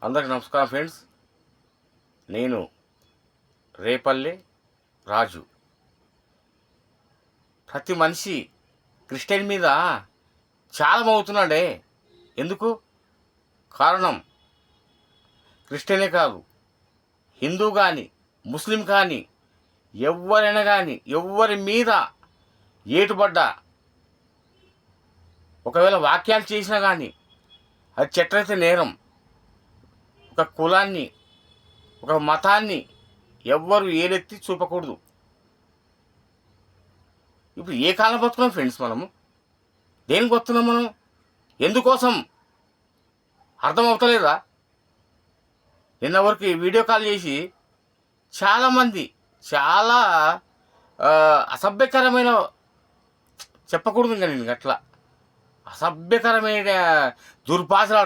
అందరికి నమస్కారం ఫ్రెండ్స్. నేను రేపల్లె రాజు. ప్రతి మనిషి క్రిస్టియన్ మీద చాలా మోగుతున్నాడే. ఎందుకు? కారణం క్రిస్టియనే కాదు, హిందూ కానీ ముస్లిం కానీ ఎవరైనా కానీ ఎవరి మీద ఏటుపడ్డా, ఒకవేళ వాక్యాలు చేసినా కానీ అది చట్టరైతే నేరం. ఒక కులాన్ని, ఒక మతాన్ని ఎవ్వరు ఏలెత్తి చూపకూడదు. ఇప్పుడు ఏ కాలం బతున్నాం ఫ్రెండ్స్? మనము దేనికి వస్తున్నాం? మనం ఎందుకోసం అర్థం అవుతలేదా? నిన్న వరకు వీడియో కాల్ చేసి చాలామంది చాలా అసభ్యకరమైన, చెప్పకూడదు ఇంకా నేను అట్లా అసభ్యకరమైన దుర్భాషలు